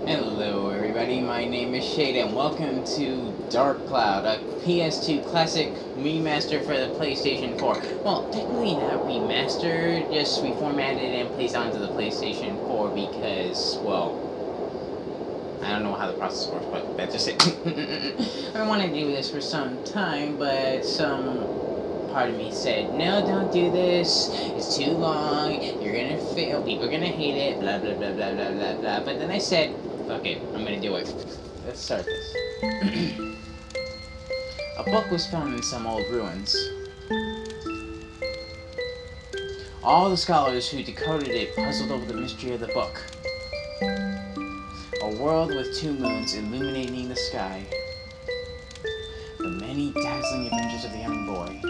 Hello everybody, my name is Shade and welcome to Dark Cloud, a PS2 classic remaster for the PlayStation 4. Well, technically not remastered, just reformatted and placed onto the PlayStation 4 because, well, I don't know how the process works, but that's just it. I want to do this for some time, but some part of me said, no, don't do this, it's too long, you're gonna fail, people are gonna hate it, blah blah blah blah blah blah blah. But then I said, fuck it, I'm gonna do it. Let's start this. A book was found in some old ruins. All the scholars who decoded it puzzled over the mystery of the book. A world with two moons illuminating the sky. The many dazzling adventures of a young boy.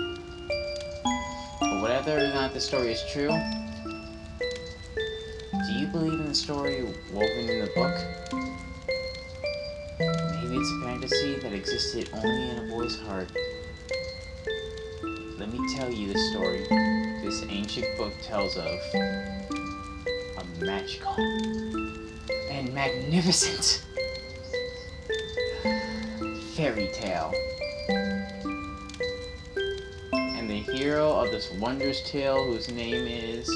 But whether or not the story is true, do you believe in the story woven in the book? Maybe it's a fantasy that existed only in a boy's heart. Let me tell you the story this ancient book tells of a magical and magnificent fairy tale. And the hero of this wondrous tale, whose name is...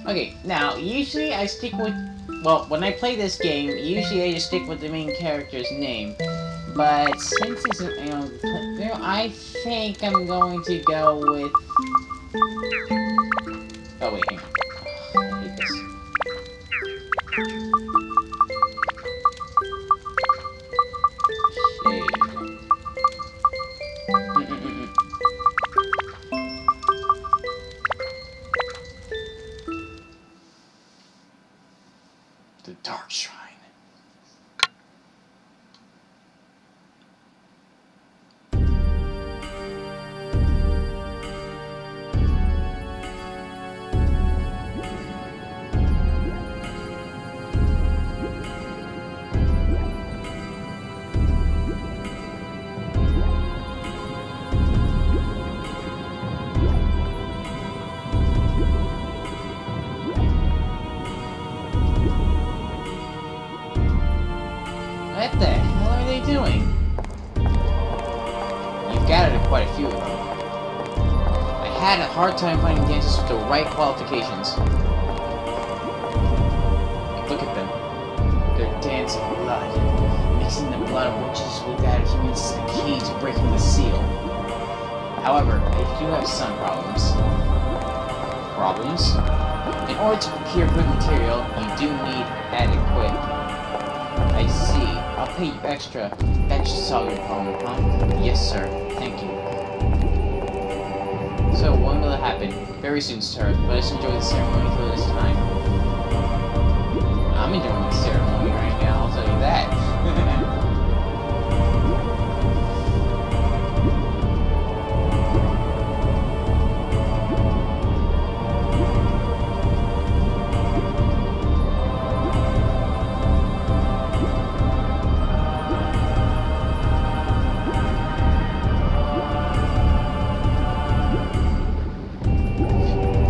Okay, now, usually I stick with... Well, when I play this game, usually I just stick with the main character's name. But since it's, I think I'm going to go with... Oh, wait, hang on. I hate this. The Dark Shrine. scattered quite a few of them. I had a hard time finding dancers with the right qualifications. Look at them. They're dancing blood. Mixing the blood of witches with that of humans is the key to breaking the seal. However, they do have some problems. In order to procure good material, you do need adequate. I see. I'll pay you extra. That should solve your problem, huh? Yes, sir. Thank you. So, when will it happen? Very soon, sir. Let us enjoy the ceremony for this time. I'm enjoying the ceremony right now, I'll tell you that.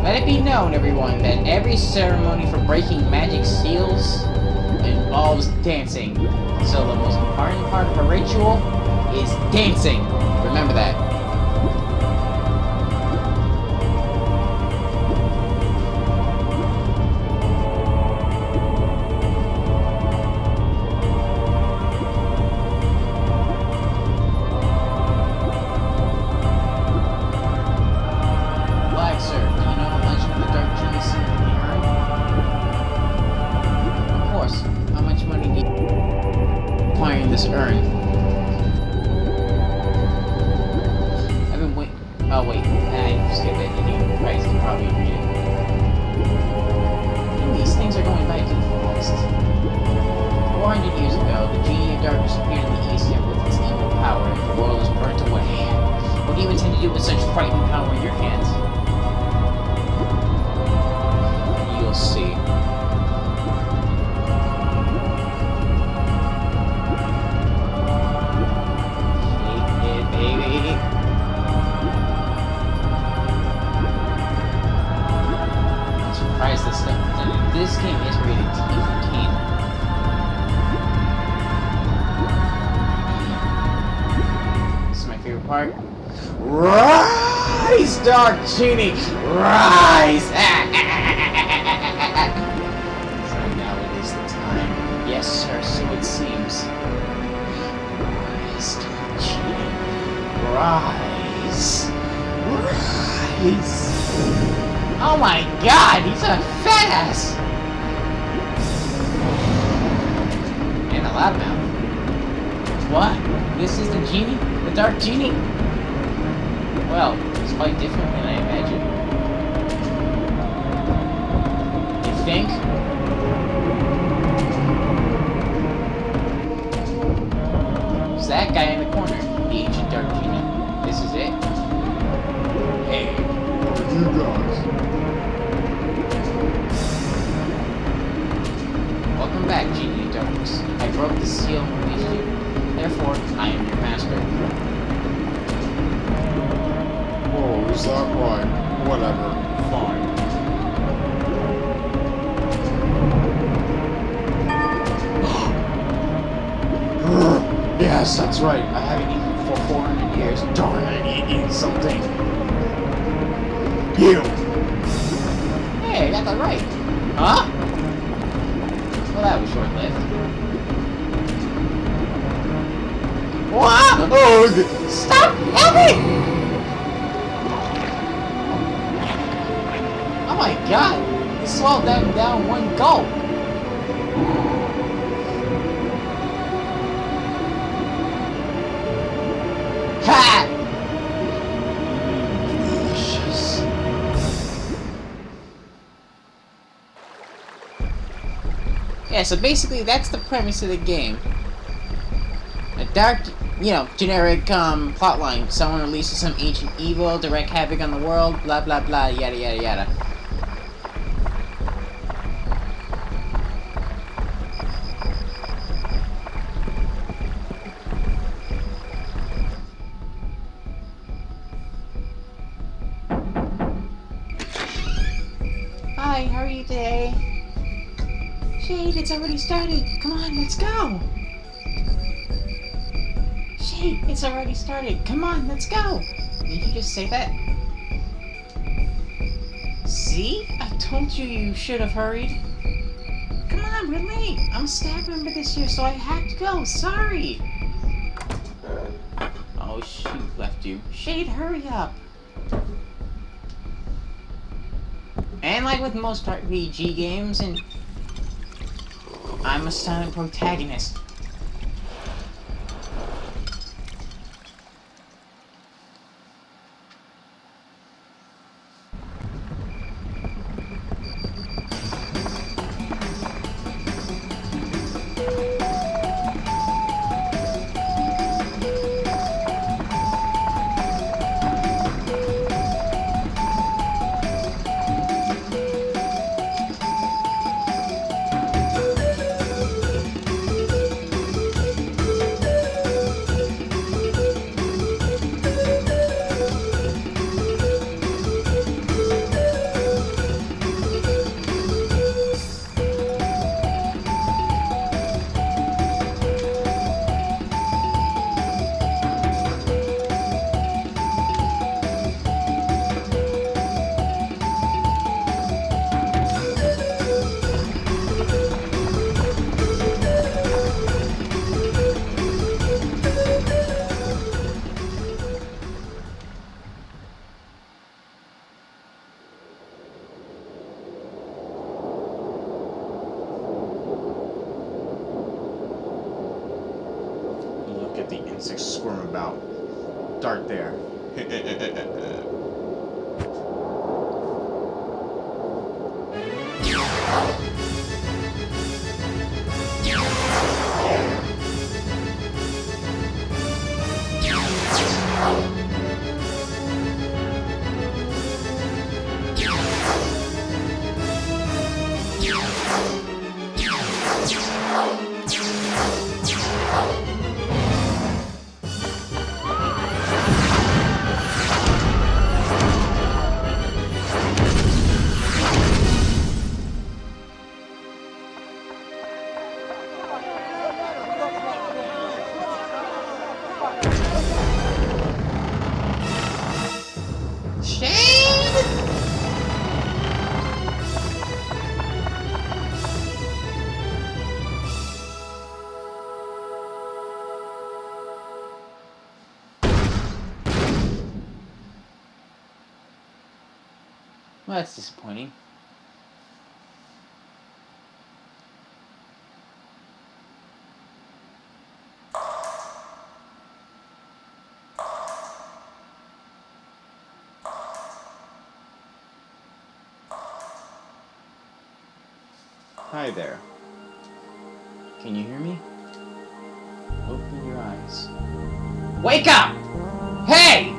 Let it be known, everyone, that every ceremony for breaking magic seals involves dancing. So the most important part of a ritual is dancing. Remember that. This urn. I've been waiting. Oh wait, I skipped it. You guys can probably read it. And these things are going by too fast. 400 years ago, the Genie of Darkness appeared in the East and with its evil power, and the world was burnt away. What do you intend to do with such frightening power in your hands? You'll see. This game is rated T15. This is my favorite part. Rise, Dark Genie! Rise! So now it is the time. Yes, sir, so it seems. Rise, Dark Genie. Rise. Rise. Oh my god, he's a fat ass! And a loudmouth. What? This is the Genie? The Dark Genie? Well, it's quite different than I imagined. You think? It's that guy in the corner, the ancient Dark Genie. This is it. Hey, what are you guys? Welcome back, Genie of Darkness. I broke the seal and released you. Therefore, I am your master. Oh, is that right? Whatever. Fine. Yes, that's right. I haven't eaten for 400 years. Darn, I need to eat something. You! Hey, I got that right. Huh? Well, that was short-lived. Wow! Oh, Stop! Help me! Oh my god! He swallowed them down one gulp. Ha! Delicious. Yeah, so basically that's the premise of the game. A dark, generic plotline. Someone releases some ancient evil to wreak havoc on the world, blah blah blah, yada yada yada. Hi, how are you today? Shade, it's already started. Come on, let's go. Shade. Hey, it's already started. Come on, let's go. Did you just say that? See? I told you you should have hurried. Come on, we're late. I'm staff member this year, so I had to go. Sorry. Oh, shoot, left you. Shade, hurry up. And like with most RPG games, and I'm a silent protagonist. Look at the insects squirm about. Dart there. Well, that's disappointing. Hi there. Can you hear me? Open your eyes. Wake up! Hey!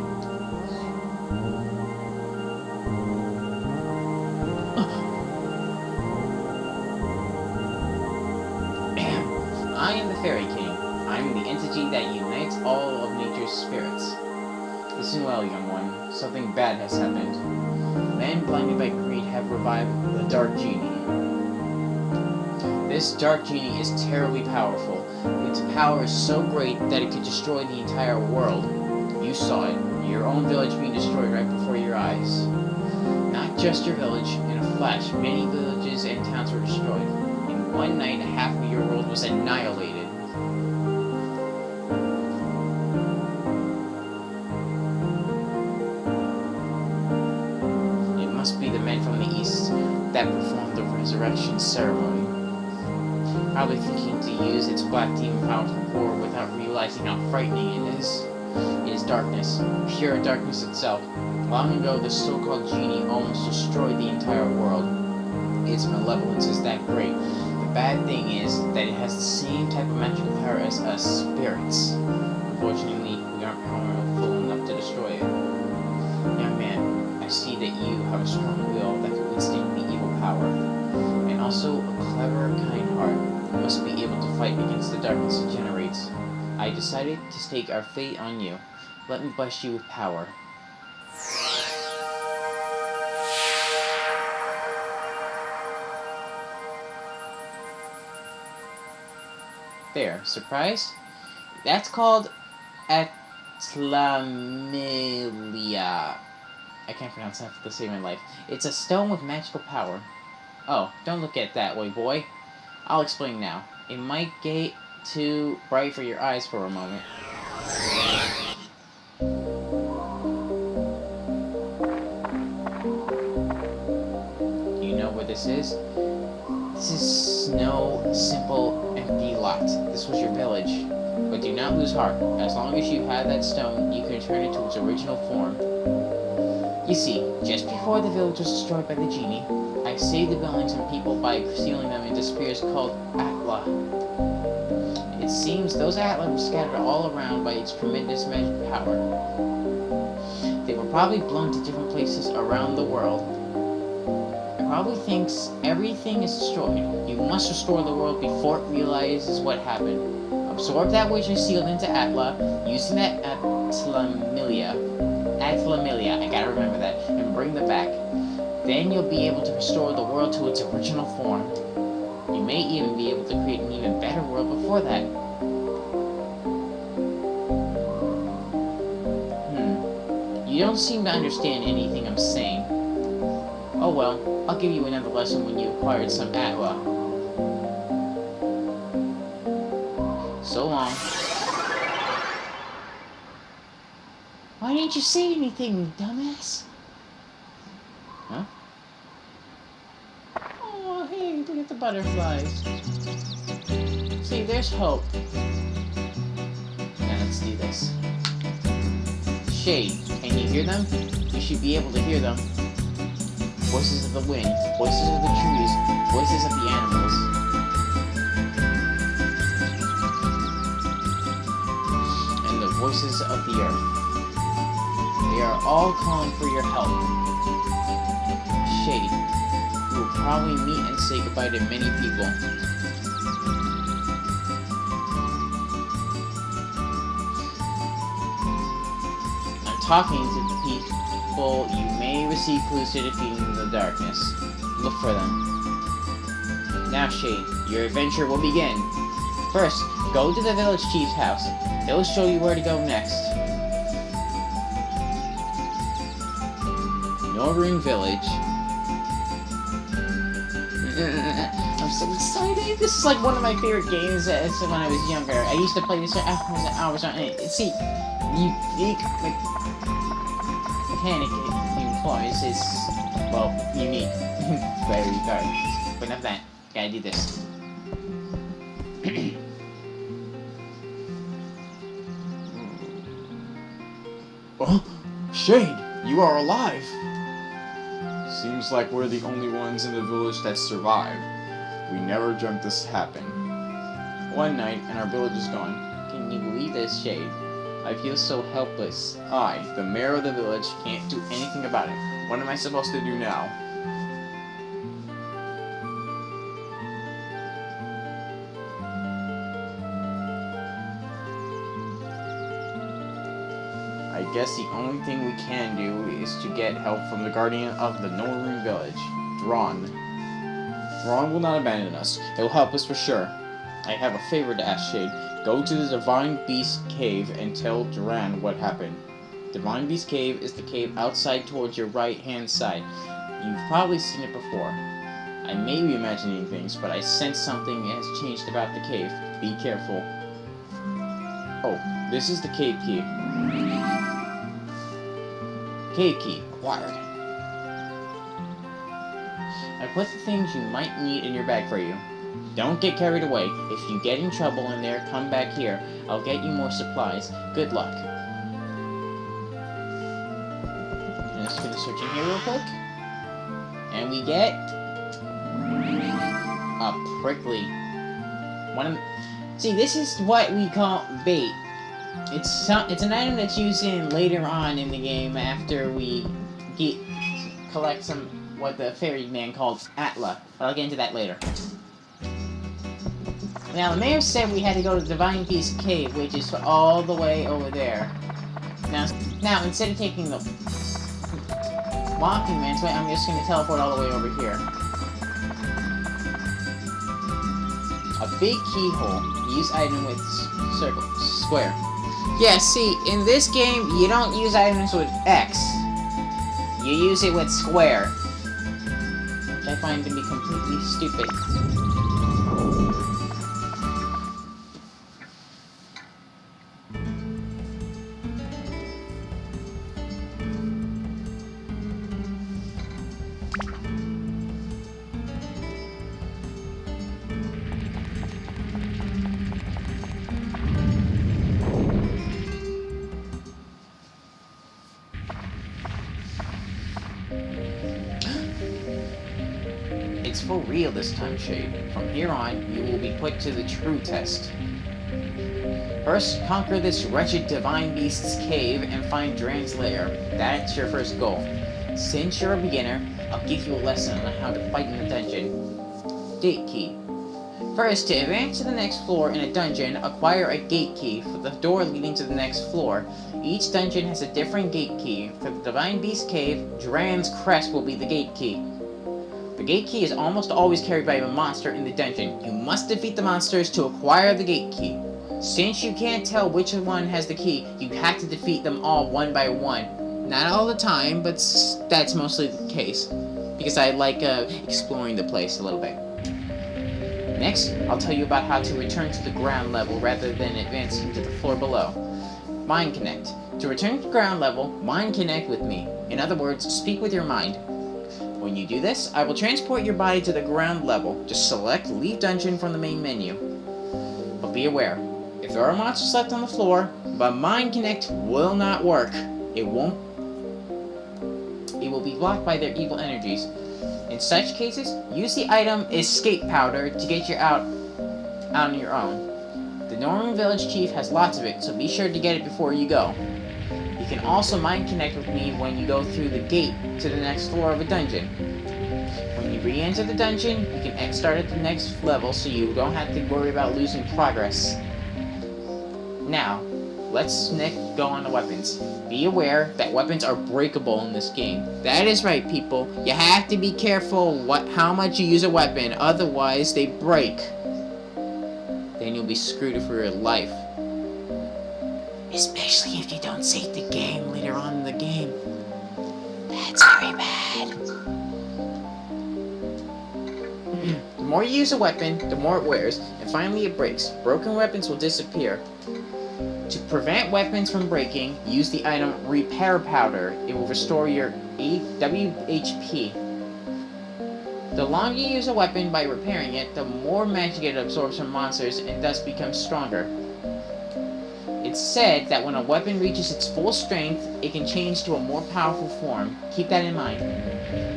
I am the Fairy King. I am the entity that unites all of nature's spirits. Listen well, young one. Something bad has happened. Men blinded by greed have revived the Dark Genie. This Dark Genie is terribly powerful. Its power is so great that it could destroy the entire world. You saw it. Your own village being destroyed right before your eyes. Not just your village. In a flash, many villages and towns were destroyed. In one night, half of your world was annihilated. It must be the men from the east that performed the resurrection ceremony. Probably thinking to use its black demon power for war without realizing how frightening it is. It is darkness, pure darkness itself. Long ago, the so-called Genie almost destroyed the entire world. Its malevolence is that great. The bad thing is that it has the same type of magical power as us spirits. Unfortunately, we aren't powerful enough to destroy it. Young man, I see that you have a strong will that can withstand the evil power, and also a clever, kind heart. You must be able to fight against the darkness it generates. I decided to stake our fate on you. Let me bless you with power. There, surprised? That's called Atlamilia. I can't pronounce that for the sake of my life. It's a stone with magical power. Oh, don't look at it that way, boy. I'll explain now. It might get too bright for your eyes for a moment. Do you know where this is? This is no simple empty lot. This was your village. But do not lose heart. As long as you have that stone, you can return it to its original form. You see, just before the village was destroyed by the Genie, I saved the buildings and people by sealing them into spheres called Atla. It seems those Atla were scattered all around by its tremendous magic power. They were probably blown to different places around the world. It probably thinks everything is destroyed. You must restore the world before it realizes what happened. Absorb that which is sealed into Atla, using that Atlamilia, I gotta remember that, and bring them back. Then you'll be able to restore the world to its original form. You may even be able to create an even better world before that. You don't seem to understand anything I'm saying. Oh well, I'll give you another lesson when you acquired some Atla. So long. Why didn't you say anything, dumbass? Huh? Oh, hey, look at the butterflies. See, there's hope. Now let's do this. Shade, can you hear them? You should be able to hear them. Voices of the wind, voices of the trees, voices of the animals. And the voices of the earth. They are all calling for your help. Shade, you will probably meet and say goodbye to many people. I'm talking to the people you may receive clues to defeating the darkness. Look for them. Now, Shade, your adventure will begin. First, go to the village chief's house. He'll show you where to go next. NORUNE Village. I'm so excited. This is like one of my favorite games when I was younger. I used to play this for hours on it. See, unique mechanic it employs is, well, unique. Very good. But enough of that. Gotta do this. Oh, Shade, you are alive! Seems like we're the only ones in the village that survived. We never dreamt this happened. One night, and our village is gone. Can you believe this, Shade? I feel so helpless. I, the mayor of the village, can't do anything about it. What am I supposed to do now? I guess the only thing we can do is to get help from the guardian of the NORUNE village, Dron. Dron will not abandon us. It will help us for sure. I have a favor to ask, Shade. Go to the Divine Beast Cave and tell Duran what happened. Divine Beast Cave is the cave outside towards your right-hand side. You've probably seen it before. I may be imagining things, but I sense something has changed about the cave. Be careful. Oh, this is the cave key. Cave key acquired. I put the things you might need in your bag for you. Don't get carried away. If you get in trouble in there, come back here. I'll get you more supplies. Good luck. Let's finish searching here real quick. And we get a prickly. See, this is what we call bait. It's an item that's used in later on in the game after we collect some what the ferryman called Atla. But I'll get into that later. Now the mayor said we had to go to the Divine Beast Cave, which is all the way over there. Now instead of taking the walking man's way, I'm just going to teleport all the way over here. A big keyhole. Use item with square. Yeah, see, in this game, you don't use items with X. You use it with square. Which I find to be completely stupid. It's for real this time, Shade. From here on, you will be put to the true test. First, conquer this wretched divine beast's cave and find Dran's lair. That's your first goal. Since you're a beginner, I'll give you a lesson on how to fight in the dungeon. Gate key. First, to advance to the next floor in a dungeon, acquire a gate key for the door leading to the next floor. Each dungeon has a different gate key. For the divine beast cave, Dran's crest will be the gate key. The gate key is almost always carried by a monster in the dungeon. You must defeat the monsters to acquire the gate key. Since you can't tell which one has the key, you have to defeat them all one by one. Not all the time, but that's mostly the case. Because I like exploring the place a little bit. Next, I'll tell you about how to return to the ground level rather than advancing to the floor below. Mind Connect. To return to ground level, Mind Connect with me. In other words, speak with your mind. When you do this, I will transport your body to the ground level. Just select Leave Dungeon from the main menu. But be aware, if there are monsters left on the floor, but Mind Connect will not work. It will be blocked by their evil energies. In such cases, use the item Escape Powder to get you out on your own. The NORUNE village chief has lots of it, so be sure to get it before you go. You can also Mind Connect with me when you go through the gate to the next floor of a dungeon. When you re-enter the dungeon, you can start at the next level so you don't have to worry about losing progress. Now, let's go on to weapons. Be aware that weapons are breakable in this game. That is right, people. You have to be careful how much you use a weapon, otherwise they break. Then you'll be screwed for your life. Especially if you don't save the game later on in the game. That's very bad. The more you use a weapon, the more it wears, and finally it breaks. Broken weapons will disappear. To prevent weapons from breaking, use the item Repair Powder. It will restore your WHP. The longer you use a weapon by repairing it, the more magic it absorbs from monsters and thus becomes stronger. It's said that when a weapon reaches its full strength, it can change to a more powerful form. Keep that in mind.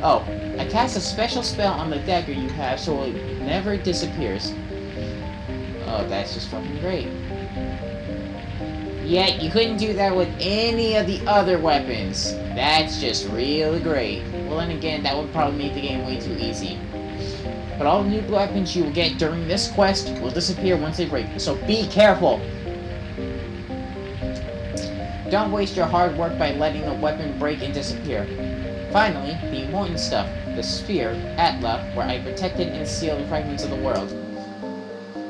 Oh, I cast a special spell on the dagger you have so it never disappears. Oh, that's just fucking great. Yet, you couldn't do that with any of the other weapons. That's just really great. Well, then again, that would probably make the game way too easy. But all the new weapons you will get during this quest will disappear once they break, so be careful! Don't waste your hard work by letting the weapon break and disappear. Finally, the important stuff, the sphere, Atla, where I protected and sealed the fragments of the world.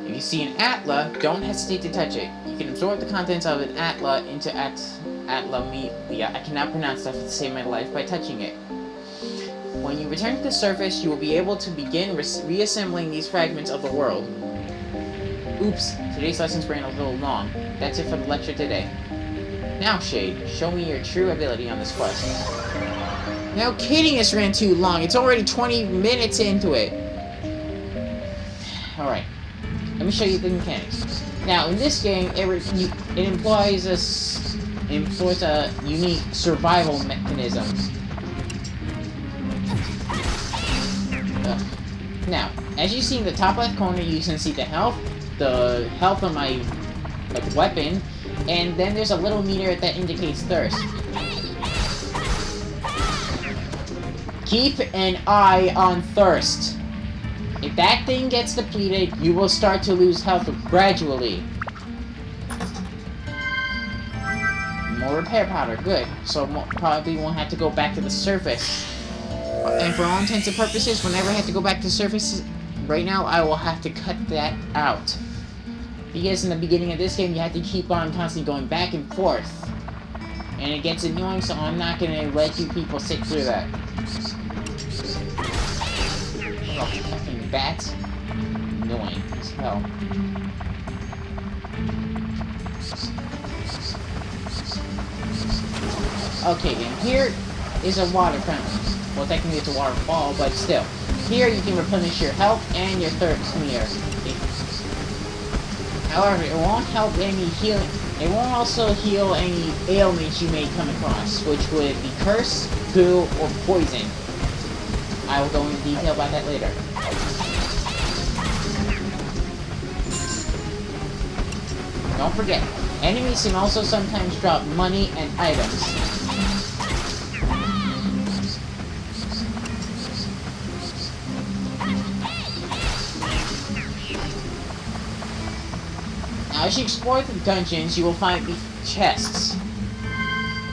If you see an Atla, don't hesitate to touch it. You can absorb the contents of an Atla into Atla media. I cannot pronounce that to save my life by touching it. When you return to the surface, you will be able to begin reassembling these fragments of the world. Oops, today's lessons ran a little long. That's it for the lecture today. Now, Shade, show me your true ability on this quest. No kidding, this ran too long. It's already 20 minutes into it. Alright, let me show you the mechanics. Now, in this game, it employs a unique survival mechanism. Now, as you see in the top left corner, you can see the health of my weapon, and then there's a little meter that indicates thirst. Keep an eye on thirst. If that thing gets depleted, you will start to lose health gradually. More repair powder, good. So probably won't have to go back to the surface. And for all intents and purposes, whenever I have to go back to the surface, right now I will have to cut that out. Because in the beginning of this game, you have to keep on constantly going back and forth. And it gets annoying, so I'm not gonna let you people sit through that. Oh, fucking bats. Annoying as hell. Okay, and here is a water fountain. Well, technically it's a waterfall, but still. Here you can replenish your health and your thirst meter. However, it won't help any healing. It won't also heal any ailments you may come across, which would be curse, goo, or poison. I will go into detail about that later. Don't forget, enemies can also sometimes drop money and items. Now, as you explore the dungeons, you will find chests.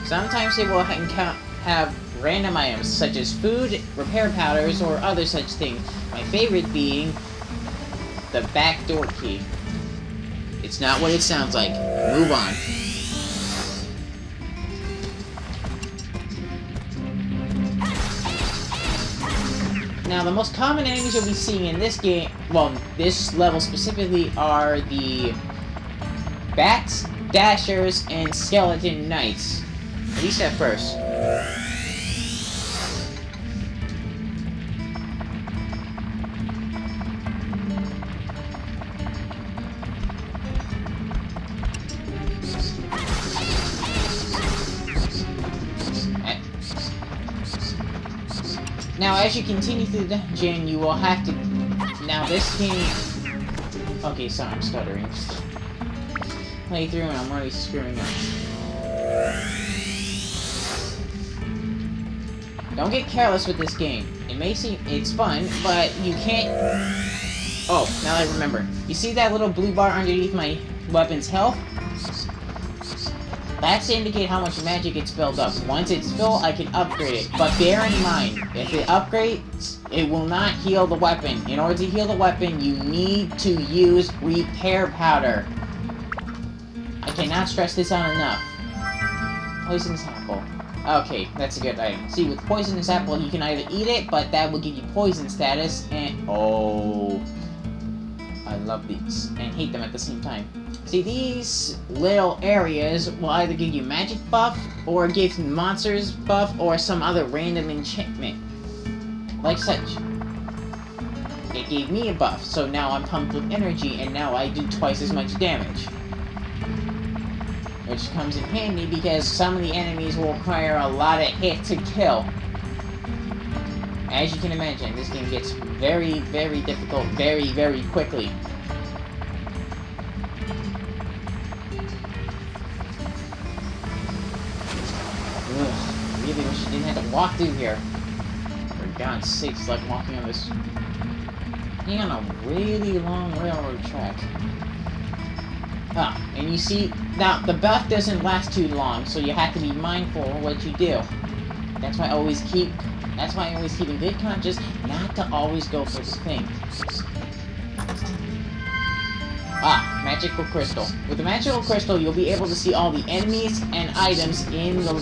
Sometimes they will have random items, such as food, repair powders, or other such things. My favorite being the backdoor key. It's not what it sounds like. Move on. Now, the most common enemies you'll be seeing in this game, well, this level specifically, are the bats, dashers, and skeleton knights. At least at first. Now, as you continue through the dungeon, you will have to... Now, this game... Okay, sorry, I'm stuttering. Play through and I'm already screwing up. Don't get careless with this game. It may seem... It's fun, but you can't... Oh, now I remember. You see that little blue bar underneath my weapon's health? That's to indicate how much magic it's filled up. Once it's full, I can upgrade it. But bear in mind, if it upgrades, it will not heal the weapon. In order to heal the weapon, you need to use repair powder. I cannot stress this out enough. Poisonous apple. Okay, that's a good item. See, with poisonous apple, you can either eat it, but that will give you poison status, and... Oh... I love these, and hate them at the same time. See, these little areas will either give you magic buff, or give monsters buff, or some other random enchantment. Like such. It gave me a buff, so now I'm pumped with energy, and now I do twice as much damage. Which comes in handy because some of the enemies will require a lot of hits to kill. As you can imagine, this game gets very, very difficult very, very quickly. Ugh, really wish you didn't have to walk through here. For God's sake, it's like walking on this... on a really long railroad track. Ah, and you see, now, the buff doesn't last too long, so you have to be mindful of what you do. That's why I always keep in good conscience not to always go for the thing. Ah, magical crystal. With the magical crystal, you'll be able to see all the enemies and items in the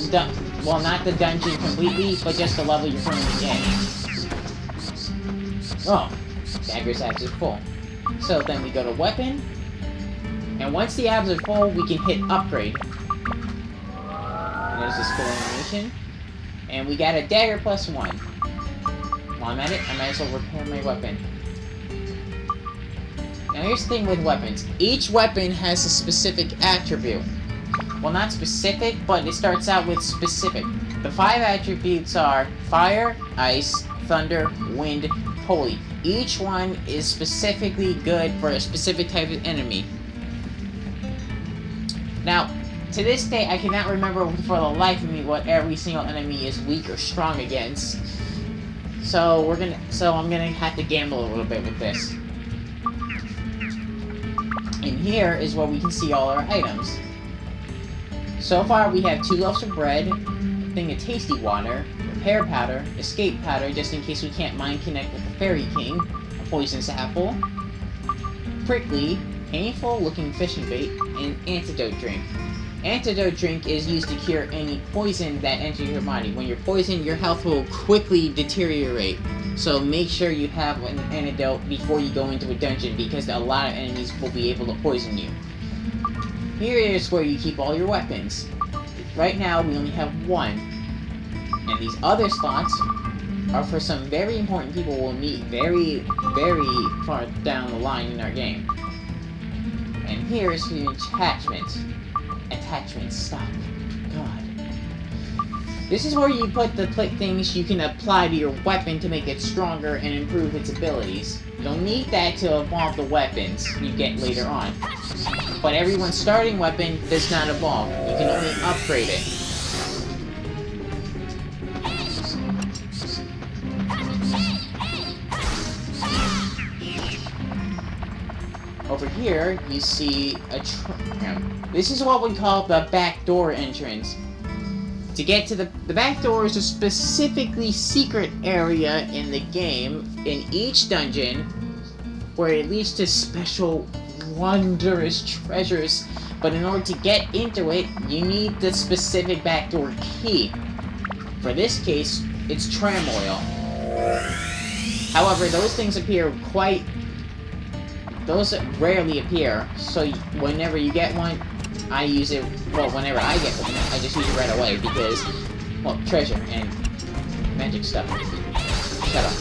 well, not the dungeon completely, but just the level you're currently in. Oh, dagger's abs is full. So then we go to weapon, and once the abs are full, we can hit upgrade. And there's this full animation. And we got a dagger +1. While I'm at it, I might as well repair my weapon. Now here's the thing with weapons. Each weapon has a specific attribute. Well, not specific, but it starts out with specific. The 5 attributes are fire, ice, thunder, wind, holy. Each one is specifically good for a specific type of enemy. Now, to this day, I cannot remember for the life of me what every single enemy is weak or strong against. So I'm gonna have to gamble a little bit with this. And here is where we can see all our items. So far, we have 2 loaves of bread, a thing of tasty water, repair powder, escape powder, just in case we can't mind connect with the Fairy King, a poisonous apple, prickly, painful looking fishing bait, and antidote drink. Antidote drink is used to cure any poison that enters your body. When you're poisoned, your health will quickly deteriorate. So make sure you have an antidote before you go into a dungeon, because a lot of enemies will be able to poison you. Here is where you keep all your weapons. Right now, we only have one. And these other slots are for some very important people we'll meet very, very far down the line in our game. And here is for your attachments. Attachments, stop. God. This is where you put the things you can apply to your weapon to make it stronger and improve its abilities. You'll need that to evolve the weapons you get later on. But everyone's starting weapon does not evolve. You can only upgrade it. Over here, you see a this is what we call the back door entrance. To get to the back door is a specifically secret area in the game, in each dungeon, where it leads to special, wondrous treasures. But in order to get into it, you need the specific backdoor key. For this case, it's tram oil. However, those things appear those rarely appear, so whenever you get one, I use it, well, whenever I get one, I just use it right away, because, well, treasure and magic stuff. Shut up.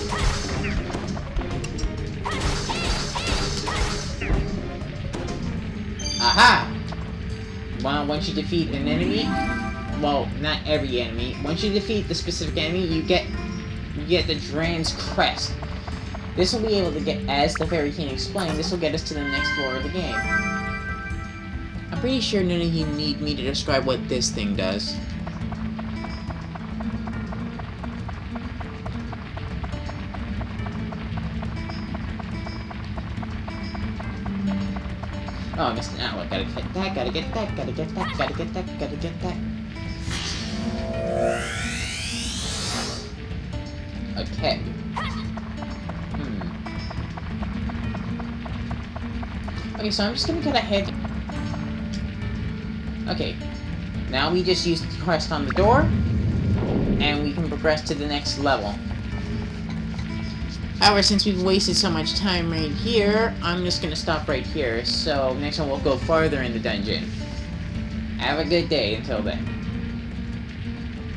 Aha! Well, once you defeat an enemy, well, not every enemy, once you defeat the specific enemy, you get the Dran's Crest. This will be able to get, as the Fairy King explained, this will get us to the next floor of the game. I'm pretty sure none of you need me to describe what this thing does. Oh, I missed an outlet. Gotta get that, gotta get that, gotta get that, gotta get that, gotta get that. Okay. Okay, so I'm just gonna get ahead. Okay. Now we just use the quest on the door, and we can progress to the next level. However, since we've wasted so much time right here, I'm just gonna stop right here. So next one we'll go farther in the dungeon. Have a good day until then.